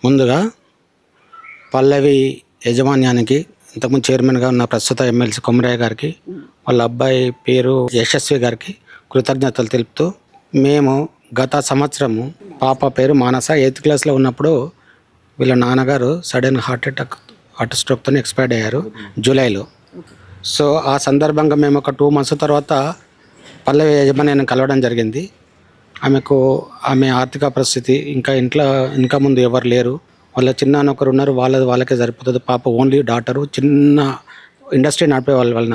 ముందుగా పల్లవి యాజమాన్యానికి, ఇంతకుముందు చైర్మన్గా ఉన్న ప్రస్తుత ఎమ్మెల్సీ కొమరయ్య గారికి, వాళ్ళ అబ్బాయి పేరు యశస్వి గారికి కృతజ్ఞతలు తెలుపుతూ, మేము గత సంవత్సరము పాప పేరు మానస 8th క్లాస్లో ఉన్నప్పుడు వీళ్ళ నాన్నగారు సడన్ హార్ట్ స్ట్రోక్తో ఎక్స్పైర్డ్ అయ్యారు జూలైలో. సో ఆ సందర్భంగా మేము ఒక 2 months తర్వాత పల్లవి యాజమాన్యాన్ని కలవడం జరిగింది. ఆమె ఆర్థిక పరిస్థితి, ఇంకా ముందు ఎవరు లేరు, వాళ్ళ చిన్నాన్న ఒకరు ఉన్నారు, వాళ్ళకే సరిపోతుంది. పాప ఓన్లీ డాటరు, చిన్న ఇండస్ట్రీ నడిపేవాళ్ళు. వాళ్ళ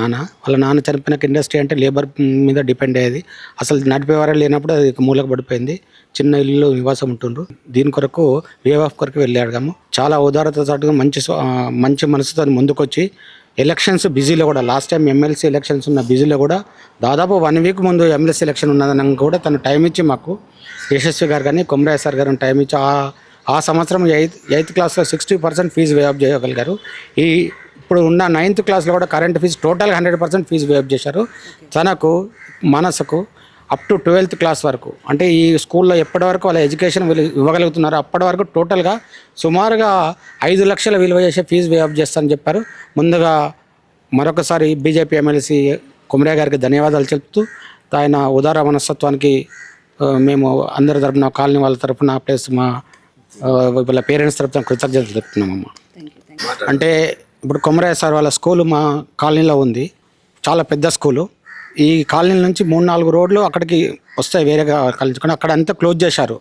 నాన్న చనిపోయినాక ఇండస్ట్రీ అంటే లేబర్ మీద డిపెండ్ అయ్యేది. అసలు నడిపేవారే లేనప్పుడు అది మూలకు పడిపోయింది. చిన్న ఇల్లు నివాసం ఉంటుండ్రు. దీని కొరకు వేవ్ కొరకు వెళ్ళాము. చాలా ఉదారతతో మంచి మనసుతో ముందుకొచ్చి ఎలక్షన్స్ బిజీలో కూడా, లాస్ట్ టైం ఎమ్మెల్సీ ఎలక్షన్స్ ఉన్న బిజీలో కూడా దాదాపు 1 week ముందు ఎమ్మెల్సీ ఎలక్షన్ ఉన్నదని కూడా తను టైం ఇచ్చి మాకు యశస్వి గారు కానీ కొమరయ్య సార్ గారు టైం ఇచ్చి ఆ సంవత్సరం 8th క్లాస్లో 60% ఫీజు వే ఆఫ్ చేయగలిగారు. ఇప్పుడు ఉన్న 9th క్లాస్లో కూడా కరెంట్ ఫీజు టోటల్గా 100% ఫీజు వే ఆఫ్ చేశారు. తనకు మనసుకు అప్ టు 12th క్లాస్ వరకు, అంటే ఈ స్కూల్లో ఎప్పటి వరకు వాళ్ళ ఎడ్యుకేషన్ ఇవ్వగలుగుతున్నారో అప్పటి వరకు టోటల్గా సుమారుగా 5 లక్షల విలువ చేసే ఫీజు వే ఆఫ్ చేస్తారని చెప్పారు. ముందుగా మరొకసారి బీజేపీ ఎమ్మెల్సీ కొమరయ్య గారికి ధన్యవాదాలు చెప్తూ, ఆయన ఉదార మనస్తత్వానికి మేము అందరి తరపున, కాలనీ వాళ్ళ తరపున ప్లస్ మా వాళ్ళ పేరెంట్స్ తరపున కృతజ్ఞతలు చెప్తున్నామమ్మా. అంటే ఇప్పుడు కొమరయ్య సార్ వాళ్ళ స్కూలు మా కాలనీలో ఉంది, చాలా పెద్ద స్కూలు. ఈ కాలనీ నుంచి 3-4 రోడ్లు అక్కడికి వస్తాయి, వేరేగా కలుసుకొని అక్కడ అంతా క్లోజ్ చేశారు,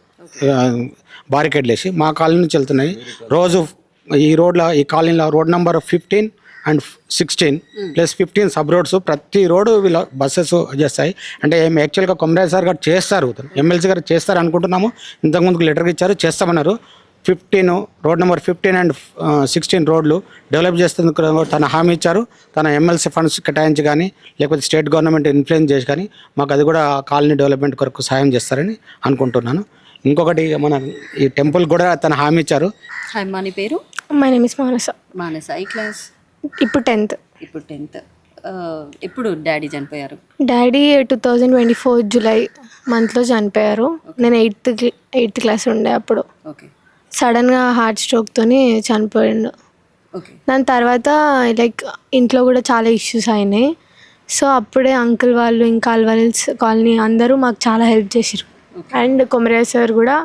బారికేడ్లు వేసి. మా కాలనీ నుంచి వెళ్తున్నాయి రోజు ఈ కాలనీలో road number 15 and 16 plus 15 sub roads, ప్రతి రోడ్డు వీళ్ళ బస్సెస్ చేస్తాయి. అంటే యాక్చువల్గా కొమరయ్య సార్ గారు చేస్తారు, ఎమ్మెల్సీ గారు చేస్తారు అనుకుంటున్నాము. ఇంతకుముందుకు లెటర్ ఇచ్చారు, చేస్తామన్నారు. 15 రోడ్ నెంబర్ 15 and 16 రోడ్లు డెవలప్ చేసేందుకు తన హామీ ఇచ్చారు. తన ఎమ్మెల్సీ ఫండ్స్ కేటాయించి కానీ, లేకపోతే స్టేట్ గవర్నమెంట్ ఇన్ఫ్లుయెన్స్ చేసి కానీ మాకు అది కూడా కాలనీ డెవలప్మెంట్ కొరకు సాయం చేస్తారని అనుకుంటున్నాను. ఇంకొకటి, మన ఈ టెంపుల్ కూడా తన హామీ ఇచ్చారు. హాయ్, మా పేరు? మై నేమ్ ఇస్ మానస. మానస. ఈ క్లాస్? ఇప్పుడు 10th. ఎప్పుడు డాడీ చనిపోయారు? డాడీ 2024 జూలై మంత్లో చనిపోయారు. నేను 8th క్లాస్ ఉండే అప్పుడు. ఓకే. సడన్గా హార్ట్ స్ట్రోక్తోని చనిపోయిండు. ఓకే. దాని తర్వాత లైక్ ఇంట్లో కూడా చాలా ఇష్యూస్ అయినాయి. సో అప్పుడే అంకుల్ వాళ్ళు, ఇంకా అల్వాల్స్ కాలనీ అందరూ మాకు చాలా హెల్ప్ చేసారు. అండ్ కొమరయ్య సార్ కూడా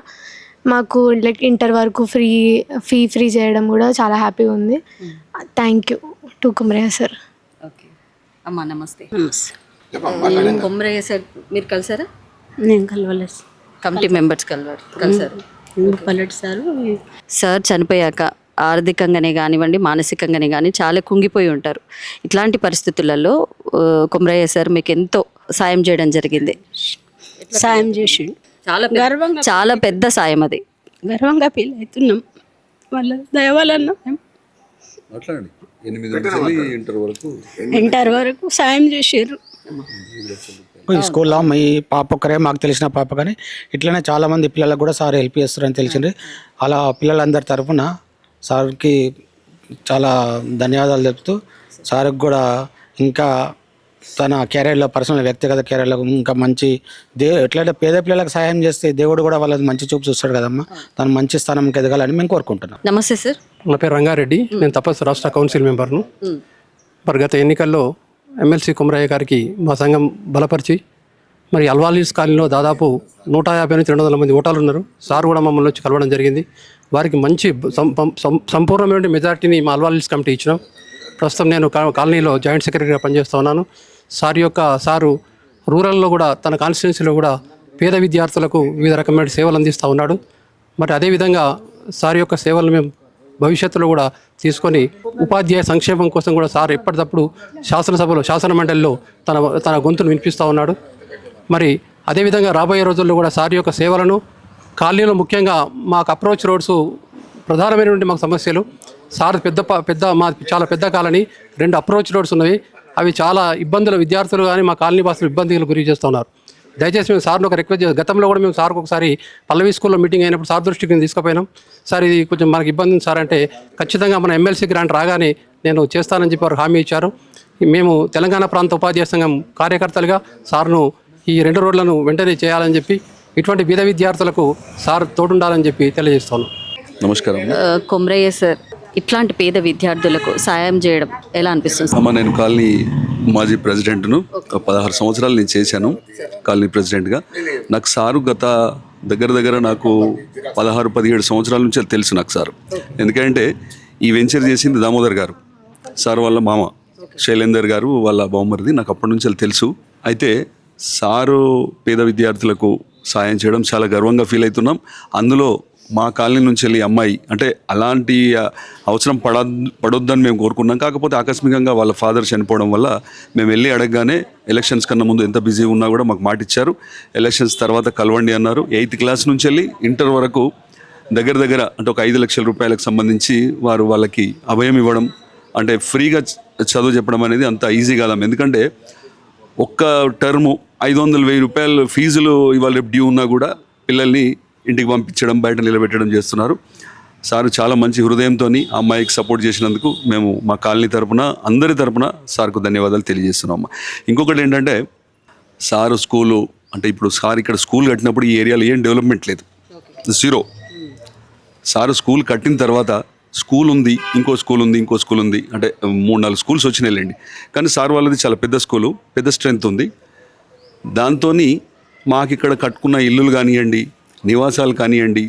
మాకు లైక్ ఇంటర్ వరకు ఫ్రీ చేయడం కూడా చాలా హ్యాపీగా ఉంది. Thank you to Komarayya sir. Okay అమ్మా, నమస్తే. కొమరయ్య సార్ మీరు కలిసారా? నేను కలవలేదు. కమిటీ మెంబర్స్ కలిసారు. సార్ చనిపోయాక ఆర్థికంగానే కానివ్వండి, మానసికంగానే కానీ చాలా కుంగిపోయి ఉంటారు. ఇట్లాంటి పరిస్థితులలో కొమరయ్య సార్ మీకు ఎంతో సాయం చేయడం జరిగింది. సాయం చేసి చాలా పెద్ద సాయం, అది గర్వంగా ఫీల్ అవుతున్నాం. వాళ్ళ దయ వలన ఇంటర్ వరకు సాయం చేసారు. ఈ స్కూల్లో మీ పాప ఒక్కరే మాకు తెలిసిన పాప, కానీ ఇట్లనే చాలామంది పిల్లలకు కూడా సార్ హెల్ప్ చేస్తారని తెలిసింది. అలా పిల్లలందరి తరఫున సార్కి చాలా ధన్యవాదాలు చెప్తూ, సార్కి కూడా ఇంకా తన కెరీర్లో, పర్సనల్ వ్యక్తిగత కెరీర్లో ఇంకా మంచి ఎట్లయితే పేద పిల్లలకు సహాయం చేస్తే దేవుడు కూడా వాళ్ళకి మంచి చూపు చూస్తాడు కదమ్మా. తను మంచి స్థానంకి ఎదగాలని మేము కోరుకుంటున్నాం. నమస్తే సార్. నా పేరు రంగారెడ్డి. నేను తపస్సు రాష్ట్ర కౌన్సిల్ మెంబర్ను. మరి గత ఎన్నికల్లో ఎమ్మెల్సీ కొమరయ్య గారికి మా సంఘం బలపరిచి, మరి అల్వాలీస్ కాలనీలో దాదాపు 150 నుంచి 200 మంది ఓటర్లు ఉన్నారు. సార్ కూడా మమ్మల్ని వచ్చి కలవడం జరిగింది. వారికి మంచి సంపూర్ణమైన మెజార్టీని మా అల్వాలీస్ కమిటీ ఇచ్చినాం. ప్రస్తుతం నేను కాలనీలో జాయింట్ సెక్రటరీగా పనిచేస్తూ ఉన్నాను. సారు రూరల్లో కూడా, తన కాన్స్టిట్యున్సీలో కూడా పేద విద్యార్థులకు వివిధ రకమైన సేవలు అందిస్తూ ఉన్నాడు. మరి అదేవిధంగా సార్ యొక్క సేవలు మేము భవిష్యత్తులో కూడా తీసుకొని ఉపాధ్యాయ సంక్షేమం కోసం కూడా సార్ ఎప్పటికప్పుడు శాసన మండలిలో తన గొంతును వినిపిస్తూ ఉన్నాడు. మరి అదేవిధంగా రాబోయే రోజుల్లో కూడా సార్ యొక్క సేవలను కాలనీలో, ముఖ్యంగా మాకు అప్రోచ్ రోడ్స్ ప్రధానమైనటువంటి మాకు సమస్యలు. సార్ మా చాలా పెద్ద కాలనీ, 2 అప్రోచ్ రోడ్స్ ఉన్నవి. అవి చాలా ఇబ్బందులు, విద్యార్థులు కానీ మా కాలనీ వాసులు ఇబ్బందులు గురి చేస్తున్నారు. దయచేసి మేము సార్ని ఒక రిక్వెస్ట్ చేస్తాం. గతంలో కూడా మేము సార్కి ఒకసారి పల్లవి స్కూల్లో మీటింగ్ అయినప్పుడు సార్ దృష్టికి నేను తీసుకుపోయినాం. సార్ ఇది కొంచెం మనకి ఇబ్బంది ఉంది సార్ అంటే, ఖచ్చితంగా మన ఎమ్మెల్సీ గ్రాంట్ రాగానే నేను చేస్తానని చెప్పి వారు హామీ ఇచ్చారు. మేము తెలంగాణ ప్రాంత ఉపాధ్యాయ సంఘం కార్యకర్తలుగా సార్ను ఈ 2 రోడ్లను వెంటనే చేయాలని చెప్పి, ఇటువంటి బీద విద్యార్థులకు సార్ తోడుండాలని చెప్పి తెలియజేస్తాను. నమస్కారం కొమరయ్య సార్ ఇట్లాంటి పేద విద్యార్థులకు సాయం చేయడం ఎలా అనిపిస్తుంది? అమ్మ, నేను కాలనీ మాజీ ప్రెసిడెంట్ను. 16 సంవత్సరాలు నేను చేశాను కాలనీ ప్రెసిడెంట్గా. నాకు సారు గత దగ్గర నాకు 16-17 సంవత్సరాల నుంచి తెలుసు నాకు సారు. ఎందుకంటే ఈ వెంచర్ చేసింది దామోదర్ గారు, సార్ వాళ్ళ మామ శైలేందర్ గారు వాళ్ళ బావమరిది. నాకు అప్పటి నుంచి తెలుసు. అయితే సారు పేద విద్యార్థులకు సాయం చేయడం చాలా గర్వంగా ఫీల్ అవుతున్నాం. అందులో మా కాలనీ నుంచి వెళ్ళి అమ్మాయి అంటే అలాంటి అవసరం పడొద్దని మేము కోరుకున్నాం. కాకపోతే ఆకస్మికంగా వాళ్ళ ఫాదర్ చనిపోవడం వల్ల మేము వెళ్ళి అడగగానే ఎలక్షన్స్ కన్నా ముందు ఎంత బిజీ ఉన్నా కూడా మాకు మాట ఇచ్చారు. ఎలక్షన్స్ తర్వాత కలవండి అన్నారు. 8th క్లాస్ నుంచి వెళ్ళి ఇంటర్ వరకు దగ్గర అంటే ఒక 5 లక్షల రూపాయలకు సంబంధించి వారు వాళ్ళకి అభయం ఇవ్వడం, అంటే ఫ్రీగా చదువు చెప్పడం అనేది అంత ఈజీ కాదమ్మ. ఎందుకంటే ఒక్క టర్ము 500,000 రూపాయలు ఫీజులు ఇవాళ రేపు డ్యూ ఉన్నా కూడా పిల్లల్ని ఇంటికి పంపించడం, బయట నిలబెట్టడం చేస్తున్నారు. సారు చాలా మంచి హృదయంతో ఆ అమ్మాయికి సపోర్ట్ చేసినందుకు మేము మా కాలనీ తరపున అందరి తరపున సార్కు ధన్యవాదాలు తెలియజేస్తున్నాం అమ్మ. ఇంకొకటి ఏంటంటే సారు స్కూలు అంటే ఇప్పుడు సార్ ఇక్కడ స్కూల్ కట్టినప్పుడు ఈ ఏరియాలో ఏం డెవలప్మెంట్ లేదు, 0. సారు స్కూల్ కట్టిన తర్వాత స్కూల్ ఉంది, ఇంకో స్కూల్ ఉంది అంటే 3-4 స్కూల్స్ వచ్చినాయిలేండి. కానీ సార్ వాళ్ళది చాలా పెద్ద స్కూలు, పెద్ద స్ట్రెంత్ ఉంది. దాంతో మాకు ఇక్కడ కట్టుకున్న ఇల్లులు కానివ్వండి, నివాసాలు కానివ్వండి,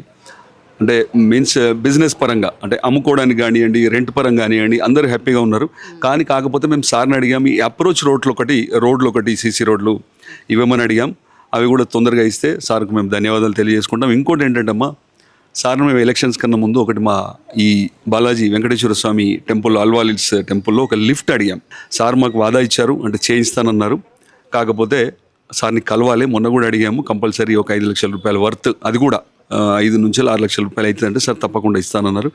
అంటే మీన్స్ బిజినెస్ పరంగా అంటే అమ్ముకోవడానికి కానివ్వండి, రెంట్ పరంగా కానివ్వండి, అందరూ హ్యాపీగా ఉన్నారు. కానీ కాకపోతే మేము సార్ని అడిగాం, ఈ అప్రోచ్ రోడ్లు ఒకటి సీసీ రోడ్లు ఇవ్వమని అడిగాం. అవి కూడా తొందరగా ఇస్తే సార్కు మేము ధన్యవాదాలు తెలియజేసుకుంటాం. ఇంకోటి ఏంటంటే సార్ని మేము ఎలక్షన్స్ కన్నా ముందు ఒకటి మా ఈ బాలాజీ వెంకటేశ్వర స్వామి టెంపుల్, అల్వాలిల్స్ టెంపుల్లో ఒక లిఫ్ట్ అడిగాం. సార్ మాకు వాదా ఇచ్చారు, అంటే చేయిస్తానన్నారు. కాకపోతే సార్ని కలవాలి, మొన్న కూడా అడిగాము. కంపల్సరీ ఒక 5 లక్షల రూపాయల వర్త్, అది కూడా 5 నుంచి 6 లక్షల రూపాయలు అవుతుందంటే సార్ తప్పకుండా ఇస్తానన్నారు.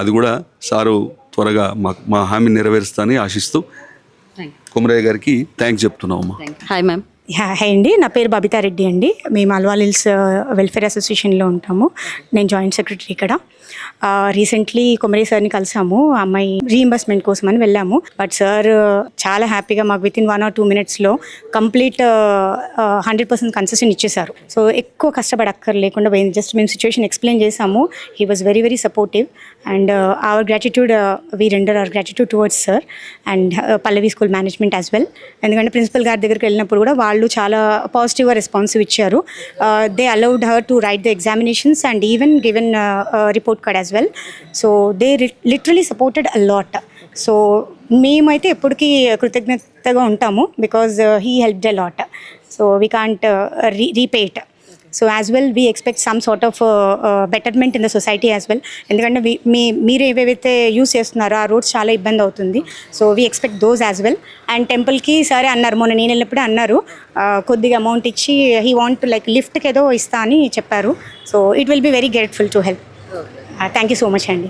అది కూడా సారు త్వరగా మా హామీ నెరవేరుస్తానని ఆశిస్తూ కొమరయ్య గారికి థ్యాంక్స్ చెప్తున్నాం అమ్మా. Hi ma'am. హాయ్ అండి, నా పేరు బబితారెడ్డి అండి. మేము అల్వాలిల్స్ వెల్ఫేర్ అసోసియేషన్లో ఉంటాము. నేను జాయింట్ సెక్రటరీ ఇక్కడ. రీసెంట్లీ కొమరయ్య సార్ని కలిసాము, అమ్మాయి రీఇంబర్స్మెంట్ కోసం అని వెళ్ళాము. బట్ సార్ చాలా హ్యాపీగా మాకు విత్ ఇన్ 1 or 2 minutesలో కంప్లీట్ 100% కన్సెషన్ ఇచ్చేశారు. సో ఎక్కువ కష్టపడక్కర్లేకుండా పోయింది. జస్ట్ మేము సిచ్యువేషన్ ఎక్స్ప్లెయిన్ చేసాము. He was very supportive and our gratitude, we render our gratitude towards sir and Pallavi school management as well. ఎందుకంటే ప్రిన్సిపల్ గారి దగ్గరికి వెళ్ళినప్పుడు కూడా వాళ్ళు చాలా పాజిటివ్గా రెస్పాన్సివ్ ఇచ్చారు. They allowed her to write the examinations and even given report card as well. So they literally supported a lot. So మేమైతే ఎప్పటికీ కృతజ్ఞతగా ఉంటాము because he helped a lot. So we can't repay it. So as well we expect some sort of betterment in the society as well. ఎందుకంటే మీరు ఏవేవైతే use చేస్తున్నారో ఆ roads చాలా ఇబ్బంది అవుతుంది. So we expect those as well. And టెంపుల్కి సరే అన్నారు, మొన్న నేను వెళ్ళినప్పుడే అన్నారు, కొద్దిగా అమౌంట్ ఇచ్చి హీ వాంట్ లైక్ లిఫ్ట్కి ఏదో ఇస్తా అని చెప్పారు. So it will be very grateful to help. Thank you so much అండి.